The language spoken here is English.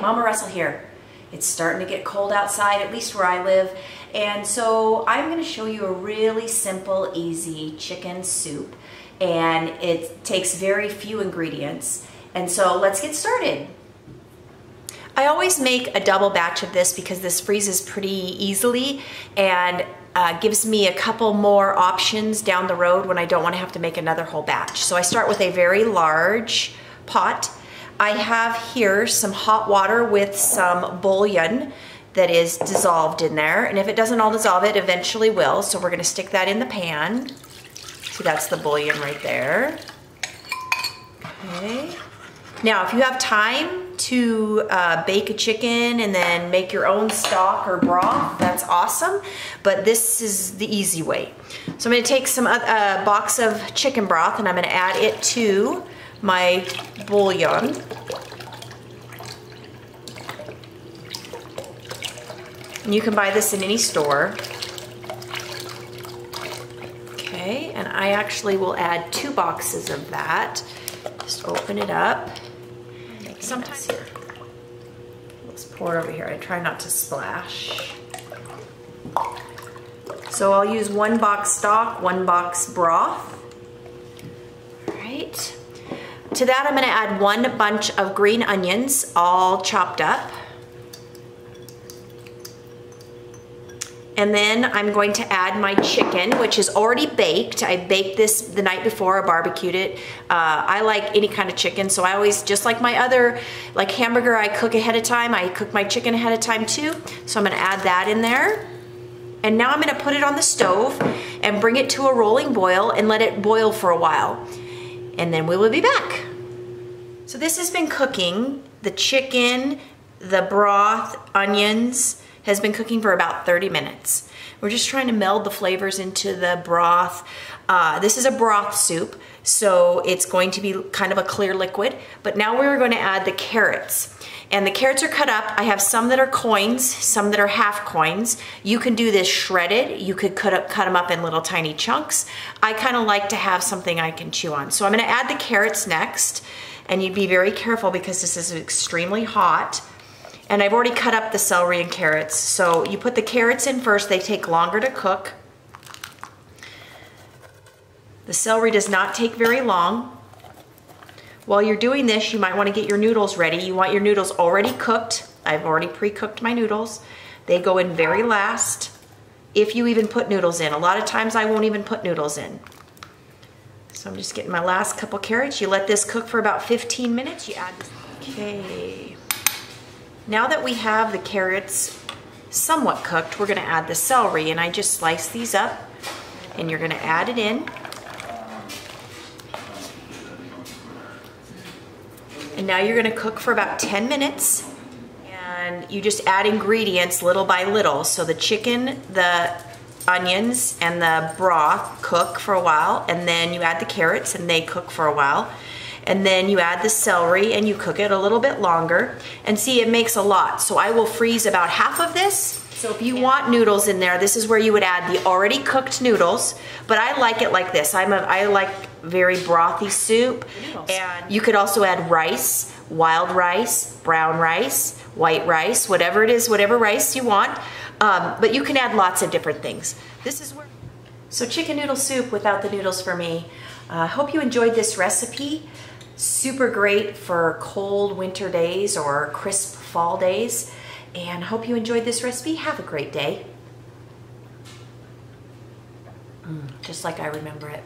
Mama Russell here. It's starting to get cold outside, at least where I live, and so I'm going to show you a really simple, easy chicken soup, and it takes very few ingredients, and so let's get started. I always make a double batch of this because this freezes pretty easily and gives me a couple more options down the road when I don't want to have to make another whole batch. So I start with a very large pot. I have here some hot water with some bouillon that is dissolved in there, and if it doesn't all dissolve, it eventually will. So we're going to stick that in the pan. See, that's the bouillon right there. Okay. Now, if you have time to bake a chicken and then make your own stock or broth, that's awesome, but this is the easy way. So I'm going to take some box of chicken broth and I'm going to add it to my bouillon. And you can buy this in any store. Okay, and I actually will add 2 boxes of that. Just open it up. Sometimes here. Let's pour it over here. I try not to splash. So I'll use 1 box stock, 1 box broth. All right. To that, I'm going to add 1 bunch of green onions, all chopped up. And then I'm going to add my chicken, which is already baked. I baked this the night before, I barbecued it. I like any kind of chicken, so I always, just like my other, like hamburger, I cook ahead of time. I cook my chicken ahead of time too. So I'm gonna add that in there. And now I'm gonna put it on the stove and bring it to a rolling boil and let it boil for a while. And then we will be back. So this has been cooking. The chicken, the broth, onions, has been cooking for about 30 minutes. We're just trying to meld the flavors into the broth. This is a broth soup, so it's going to be kind of a clear liquid, but now we're going to add the carrots. And the carrots are cut up. I have some that are coins, some that are half coins. You can do this shredded. You could cut them up in little tiny chunks. I kind of like to have something I can chew on. So I'm gonna add the carrots next, and you'd be very careful because this is extremely hot. And I've already cut up the celery and carrots. So you put the carrots in first, they take longer to cook. The celery does not take very long. While you're doing this, you might want to get your noodles ready. You want your noodles already cooked. I've already pre-cooked my noodles. They go in very last, if you even put noodles in. A lot of times I won't even put noodles in. So I'm just getting my last couple carrots. You let this cook for about 15 minutes. You add this. Okay. Now that we have the carrots somewhat cooked, we're gonna add the celery, and I just slice these up and you're gonna add it in. And now you're gonna cook for about 10 minutes, and you just add ingredients little by little. So the chicken, the onions, and the broth cook for a while, and then you add the carrots and they cook for a while. And then you add the celery and you cook it a little bit longer. And see, it makes a lot. So I will freeze about half of this. So if you want noodles in there, this is where you would add the already cooked noodles. But I like it like this. I like very brothy soup. And you could also add rice, wild rice, brown rice, white rice, whatever it is, whatever rice you want. But you can add lots of different things. This is where. So chicken noodle soup without the noodles for me. Hope you enjoyed this recipe. Super great for cold winter days or crisp fall days. And hope you enjoyed this recipe. Have a great day. Just like I remember it.